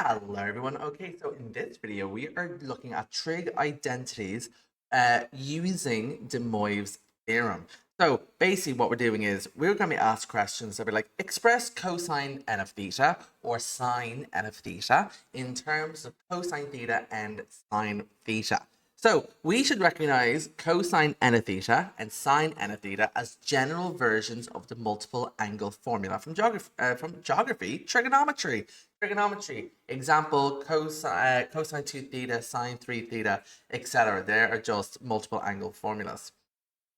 Hello everyone. Okay, so in this video we are looking at trig identities using de Moivres theorem. So basically what we're doing is we're going to be asked questions that be like express cosine n of theta or sine n of theta in terms of cosine theta and sine theta. So we should recognize cosine n of theta and sine n of theta as general versions of the multiple angle formula from geography, trigonometry. Example, cosine 2 theta, sine 3 theta, etc. There are just multiple angle formulas.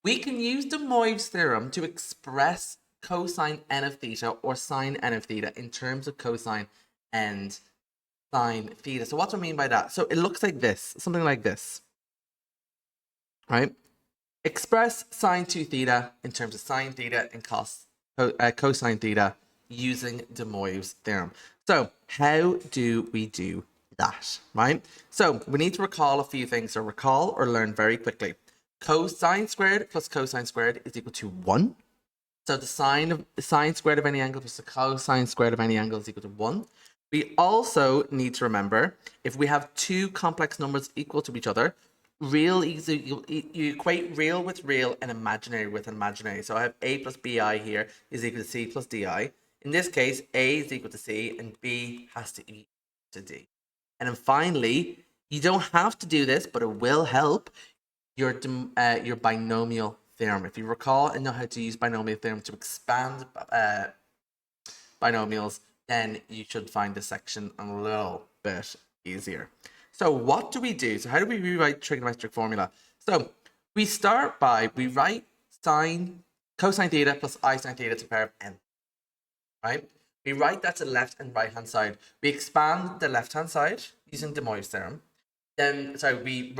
We can use de Moivres theorem to express cosine n of theta or sine n of theta in terms of cosine and sine theta. So what do I mean by that? So it looks like this, something like this, right? Express sine 2 theta in terms of sine theta and cosine theta using de Moivres theorem. So how do we do that, right? So we need to recall a few things, or recall or learn very quickly. Cosine squared plus cosine squared is equal to 1. So the sine squared of any angle plus the cosine squared of any angle is equal to 1. We also need to remember, if we have two complex numbers equal to each other, you equate real with real and imaginary with imaginary. So I have a plus bi here is equal to c plus di. In this case, a is equal to c and b has to equal to d. And then finally, you don't have to do this, but it will help your binomial theorem. If you recall and know how to use binomial theorem to expand binomials, then you should find this section a little bit easier. So what do we do? So how do we rewrite trigonometric formula? So we start by, we write cosine theta plus I sine theta to the power of n, right? We write that to the left and right hand side. We expand the left hand side using de Moivres theorem. Then, sorry, we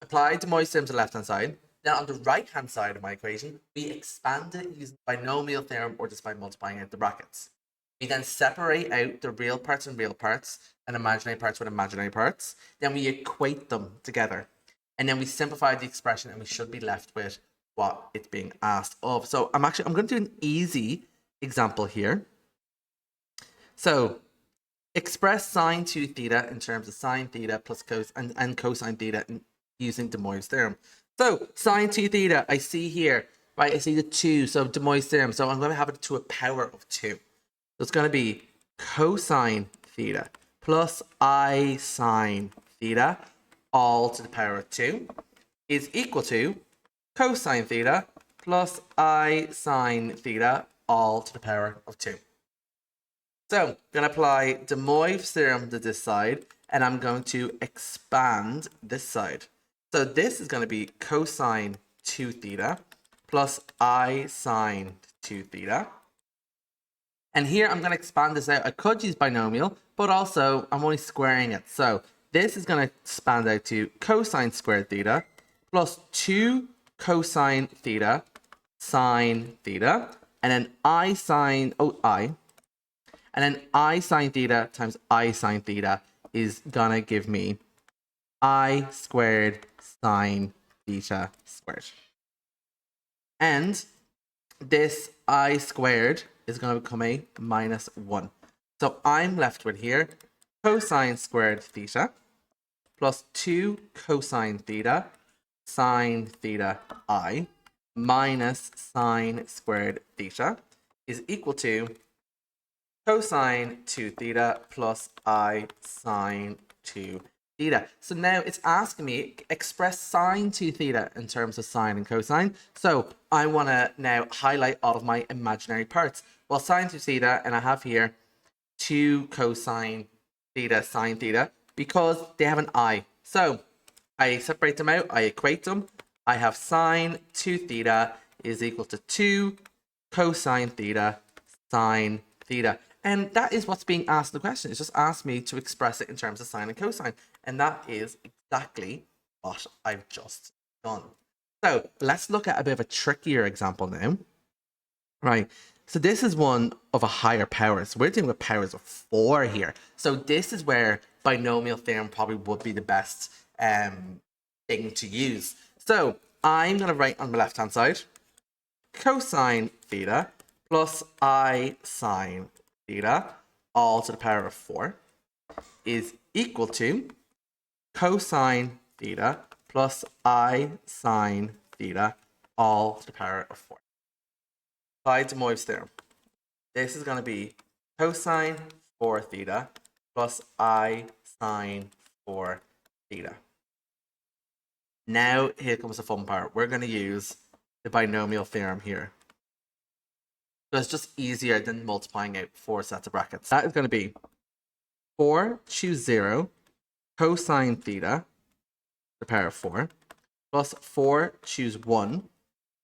apply de Moivres theorem to the left hand side. Then on the right hand side of my equation, we expand it using binomial theorem or just by multiplying out the brackets. We then separate out the real parts and real parts and imaginary parts with imaginary parts. Then we equate them together. And then we simplify the expression and we should be left with what it's being asked of. So I'm going to do an easy example here. So express sine 2 theta in terms of sine theta plus and cosine theta using de Moivres theorem. So sine 2 theta, I see here, right? I see the 2, so de Moivres theorem. So I'm going to have it to a power of 2. So it's going to be cosine theta plus I sine theta all to the power of 2 is equal to cosine theta plus I sine theta all to the power of 2. So I'm going to apply de Moivres theorem to this side, and I'm going to expand this side. So this is going to be cosine 2 theta plus I sine 2 theta. And here I'm going to expand this out. I could use binomial, but also I'm only squaring it. So this is going to expand out to cosine squared theta plus 2 cosine theta sine theta. And then I sine theta times I sine theta is going to give me I squared sine theta squared. And this I squared is going to become a minus 1. So I'm left with here cosine squared theta plus 2 cosine theta sine theta I minus sine squared theta is equal to cosine 2 theta plus I sine 2 theta. So now it's asking me express sine 2 theta in terms of sine and cosine. So I want to now highlight all of my imaginary parts. Well, sine 2 theta, and I have here 2 cosine theta sine theta because they have an I. So I separate them out, I equate them. I have sine 2 theta is equal to 2 cosine theta sine theta. And that is what's being asked in the question. It's just asked me to express it in terms of sine and cosine. And that is exactly what I've just done. So let's look at a bit of a trickier example now. Right. So this is one of a higher power. So we're dealing with powers of 4 here. So this is where binomial theorem probably would be the best thing to use. So I'm going to write on the left-hand side cosine theta plus I sine theta all to the power of 4 is equal to cosine theta plus I sine theta all to the power of 4. Apply de Moivres theorem. This is going to be cosine 4 theta plus I sine 4 theta. Now here comes the fun part. We're going to use the binomial theorem here. So it's just easier than multiplying out 4 sets of brackets. That is going to be 4 choose 0 cosine theta to the power of 4 plus 4 choose 1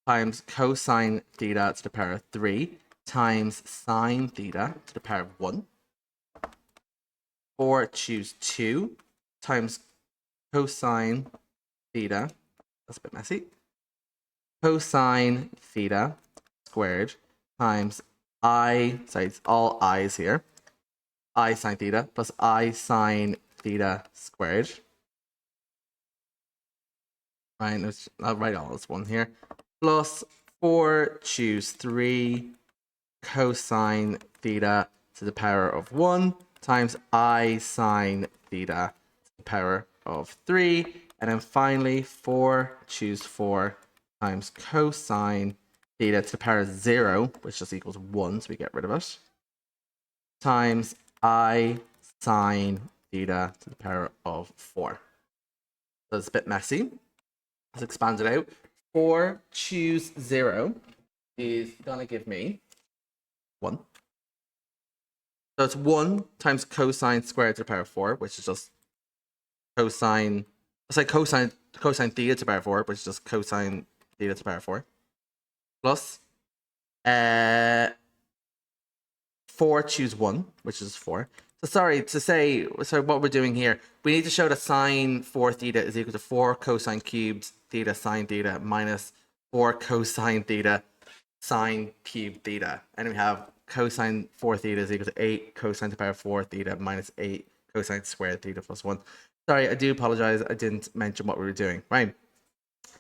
times cosine theta to the power of 3 times sine theta to the power of 1. 4 choose 2 times cosine theta, that's a bit messy, cosine theta squared times it's all i's here, I sine theta plus I sine theta squared. Right, I'll write all this one here. Plus 4 choose 3 cosine theta to the power of 1 times I sine theta to the power of 3. And then finally 4 choose 4 times cosine theta to the power of 0, which just equals 1, so we get rid of it, times I sine theta to the power of 4. So it's a bit messy. Let's expand it out. 4 choose 0 is going to give me 1. So it's 1 times cosine squared to the power of 4, which is just cosine, it's like cosine theta to the power of 4, which is just cosine theta to the power of 4. Plus 4 choose 1, which is 4. So sorry to say, so what we're doing here, we need to show that sine 4 theta is equal to 4 cosine cubed theta sine theta minus 4 cosine theta sine cubed theta. And we have cosine 4 theta is equal to 8 cosine to the power of 4 theta minus 8 cosine squared theta plus 1. Sorry, I do apologize. I didn't mention what we were doing. Right.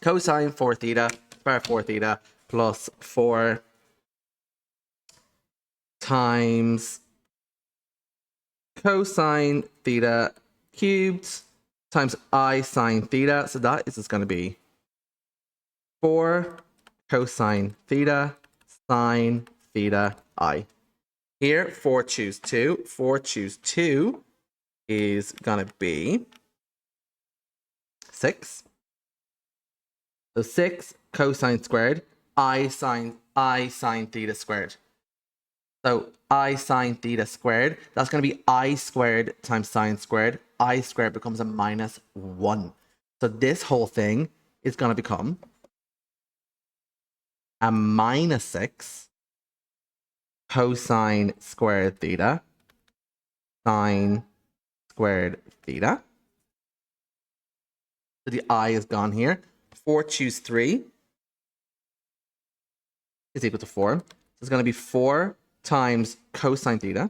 Cosine 4 theta to the power of 4 theta plus 4 times cosine theta cubed times I sine theta. So that is just going to be 4 cosine theta sine theta I. Here, 4 choose 2. 4 choose 2 is going to be 6. So 6 cosine squared I sine theta squared. So I sine theta squared, that's going to be I squared times sine squared. I squared becomes a minus 1. So this whole thing is going to become a minus 6 cosine squared theta sine squared theta. So the I is gone here. 4 choose 3 is equal to 4. So it's going to be 4 times cosine theta.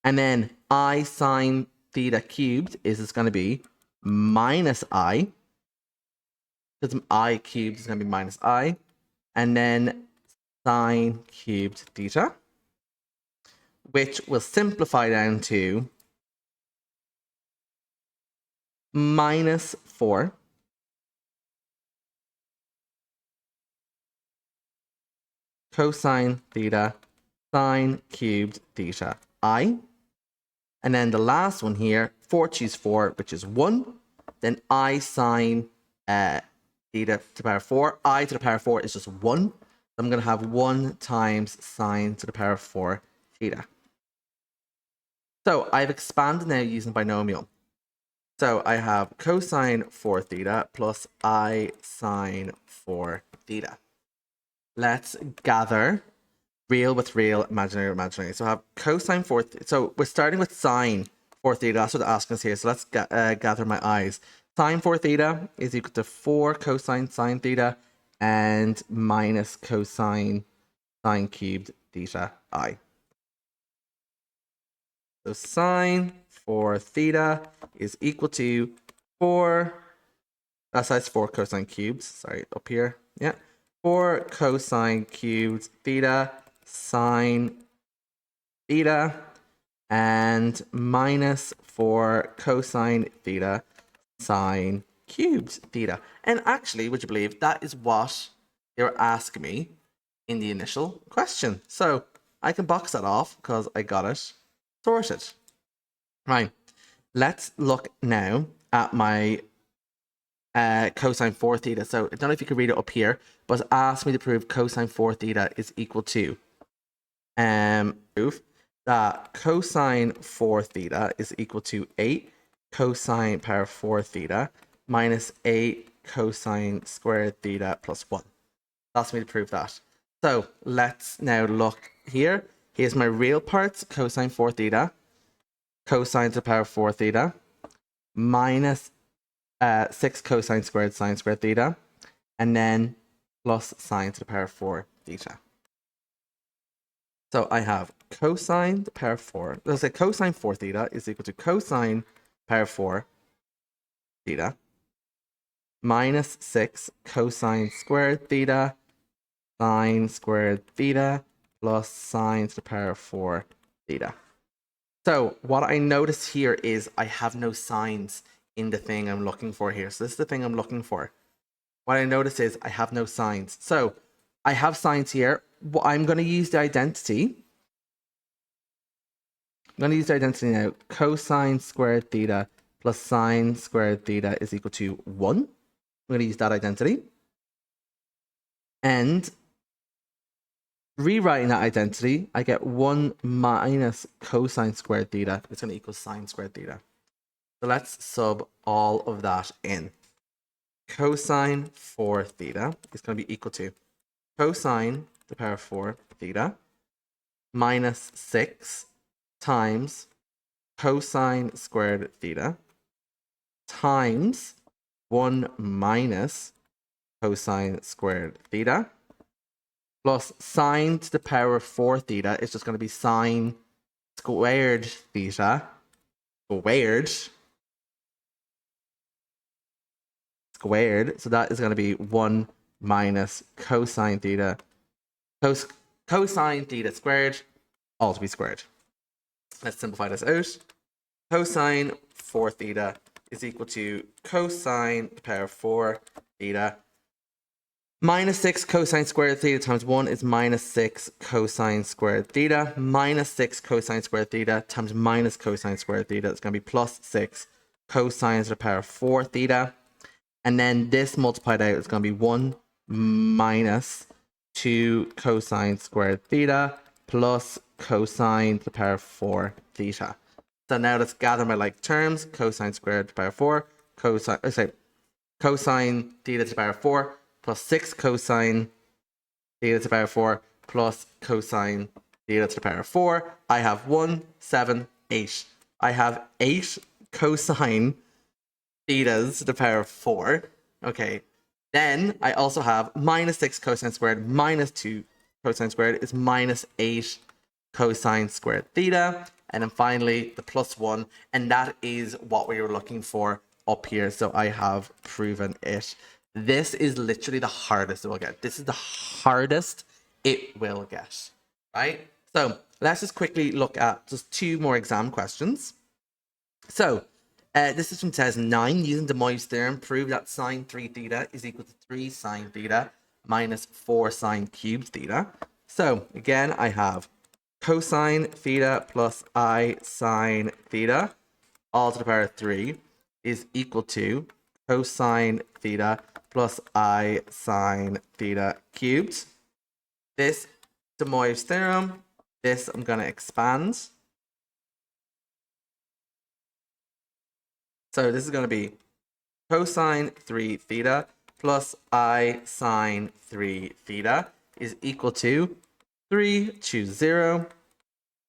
And then I sine theta cubed is just going to be minus I. Because I cubed is going to be minus I. And then sine cubed theta, which will simplify down to minus 4 cosine theta sine cubed theta I. And then the last one here, 4 choose 4, which is 1. Then I sine theta to the power of 4. I to the power of 4 is just 1. So I'm going to have 1 times sine to the power of 4 theta. So I've expanded now using binomial. So I have cosine 4 theta plus I sine 4 theta. Let's gather real with real, imaginary with imaginary. So I have cosine 4 so we're starting with sine 4 theta. That's what they're asking us here. So let's gather my eyes. Sine 4 theta is equal to 4 cosine sine theta and minus cosine sine cubed theta I. So sine 4 theta is equal to 4, that's 4 cosine cubes, sorry, up here, yeah. 4 cosine cubed theta sine theta and minus 4 cosine theta sine cubed theta. And actually, would you believe that is what they were asking me in the initial question. So I can box that off because I got it sorted. Right, let's look now at my cosine 4 theta. So I don't know if you can read it up here, but it's asked me to prove cosine 4 theta is equal to prove that cosine 4 theta is equal to 8 cosine power 4 theta minus 8 cosine squared theta plus 1. That's me to prove that. So let's now look here. Here's my real parts, cosine 4 theta, cosine to the power 4 theta, minus 6 cosine squared sine squared theta, and then plus sine to the power 4 theta. So I have cosine to the power 4. Let's say cosine 4 theta is equal to cosine power 4 theta minus 6 cosine squared theta sine squared theta plus sine to the power 4 theta. So what I notice here is I have no signs in the thing I'm looking for here. So this is the thing I'm looking for. What I notice is I have no signs. So I have signs here. I'm going to use the identity. I'm going to use the identity now. Cosine squared theta plus sine squared theta is equal to 1. I'm going to use that identity. And rewriting that identity, I get 1 minus cosine squared theta. It's going to equal sine squared theta. So let's sub all of that in. Cosine 4 theta is going to be equal to cosine to the power 4 theta minus 6 times cosine squared theta times 1 minus cosine squared theta plus sine to the power 4 theta is just going to be sine squared theta squared. So that is going to be 1 minus cosine theta cosine theta squared, all to be squared. Let's simplify this out. Cosine 4 theta is equal to cosine to the power 4 theta minus 6 cosine squared theta times 1 is minus 6 cosine squared theta minus 6 cosine squared theta times minus cosine squared theta. It's going to be plus 6 cosine to the power 4 theta. And then this multiplied out is going to be 1 minus 2 cosine squared theta plus cosine to the power 4 theta. So now let's gather my like terms. Cosine squared to the power 4, cosine theta to the power 4 plus 6 cosine theta to the power 4 plus cosine theta to the power 4. I have 1, 7, 8. I have 8 cosine thetas to the power 4. Okay. Then I also have minus 6 cosine squared minus 2 cosine squared is minus 8 cosine squared theta. And then finally the plus 1. And that is what we were looking for up here. So I have proven it. This is literally the hardest it will get. This is the hardest it will get. Right? So let's just quickly look at just 2 more exam questions. So this is from test 9. Using the Moivres theorem, prove that sine 3 theta is equal to 3 sine theta minus 4 sine cubed theta. So again, I have cosine theta plus I sine theta all to the power 3 is equal to cosine theta plus I sine theta cubed. This is the Moivres theorem. This I'm going to expand. So this is going to be cosine 3 theta plus I sine 3 theta is equal to 3, choose 0,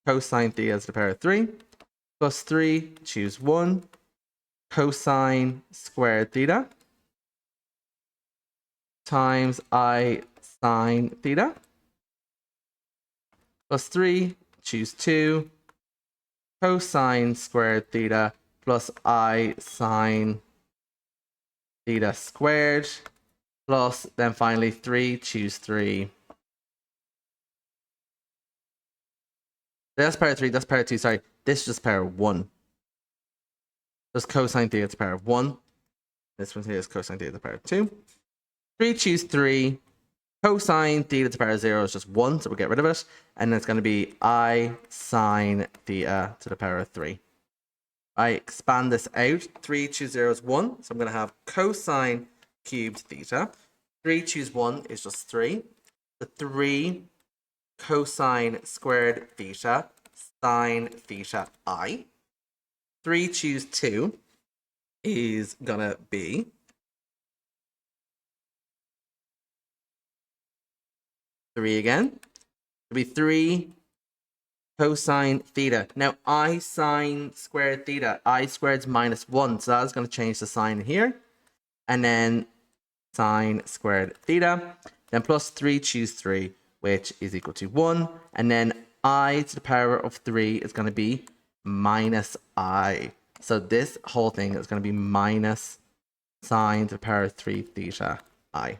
cosine theta to the power 3, plus 3, choose 1, cosine squared theta times I sine theta, plus 3, choose 2, cosine squared theta plus I sine theta squared, plus then finally 3, choose 3, That's power 3, that's power 2, sorry. This is just power 1. Just cosine theta to the power of 1. This one here is cosine theta to the power of 2. 3 choose 3. Cosine theta to the power of 0 is just 1, so we'll get rid of it. And then it's going to be I sine theta to the power of 3. I expand this out. 3 choose 0 is 1, so I'm going to have cosine cubed theta. 3 choose 1 is just 3. The 3 cosine squared theta sine theta I. 3 choose 2 is going to be 3 again. It'll be 3 cosine theta. Now, I sine squared theta. I squared is minus 1, so that's going to change the sign here. And then sine squared theta. Then plus 3 choose 3, which is equal to 1. And then I to the power of 3 is going to be minus I. So this whole thing is going to be minus sine to the power of 3 theta I.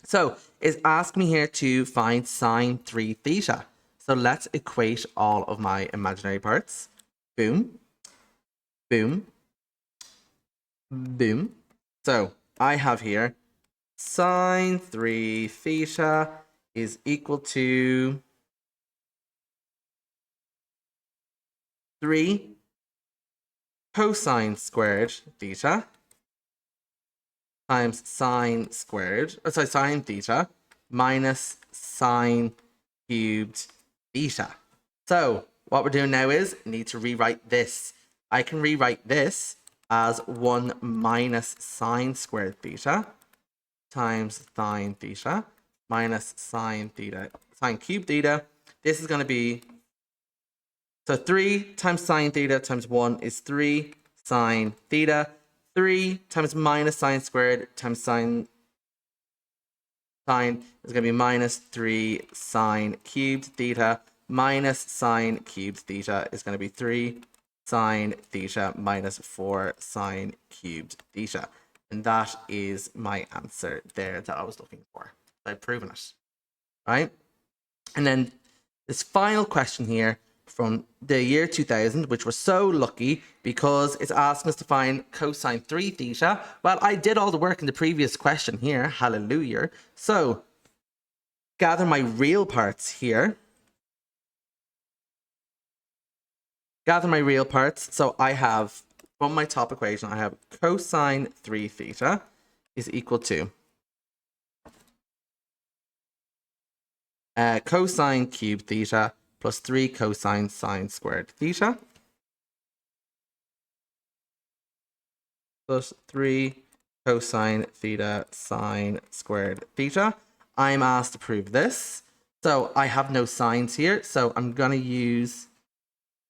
So it's asking me here to find sine 3 theta. So let's equate all of my imaginary parts. Boom, boom, boom. So I have here sine 3 theta is equal to 3 cosine squared theta times sine squared, sine theta minus sine cubed theta. So what we're doing now is need to rewrite this. I can rewrite this as 1 minus sine squared theta times sine theta minus sine theta, sine cubed theta. This is going to be, so 3 times sine theta times 1 is 3 sine theta. 3 times minus sine squared times sine is going to be minus 3 sine cubed theta minus sine cubed theta is going to be 3 sine theta minus 4 sine cubed theta. And that is my answer there that I was looking for. I've proven it. Right? And then this final question here from the year 2000, which we're so lucky because it's asking us to find cosine 3 theta. Well, I did all the work in the previous question here. Hallelujah. So, gather my real parts here. Gather my real parts. So I have, from my top equation, I have cosine 3 theta is equal to cosine cubed theta plus 3 cosine sine squared theta plus 3 cosine theta sine squared theta. I'm asked to prove this. So I have no signs here. So I'm going to use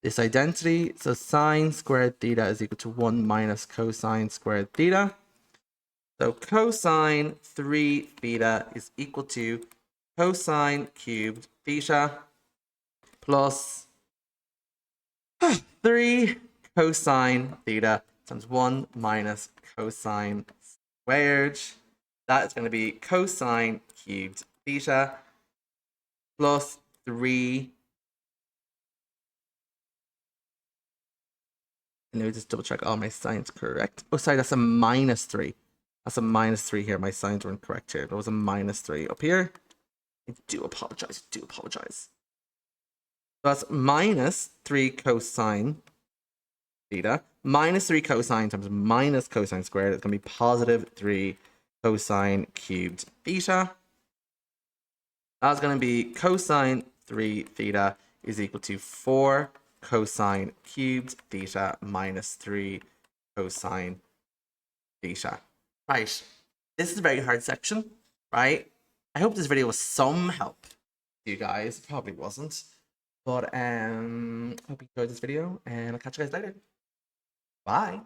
this identity. So sine squared theta is equal to 1 minus cosine squared theta. So cosine 3 theta is equal to cosine cubed theta plus 3 cosine theta times 1 minus cosine squared. That is going to be cosine cubed theta plus 3. And let me just double check all my signs correct. Oh, sorry, that's a minus 3. That's a minus 3 here. My signs weren't correct here. There was a minus 3 up here. I do apologize. So that's minus 3 cosine theta. Minus 3 cosine times minus cosine squared. It's going to be positive 3 cosine cubed theta. That's going to be cosine 3 theta is equal to 4 cosine cubed theta minus 3 cosine theta. Right. This is a very hard section, right? I hope this video was some help to you guys. It probably wasn't. But hope you enjoyed this video and I'll catch you guys later. Bye.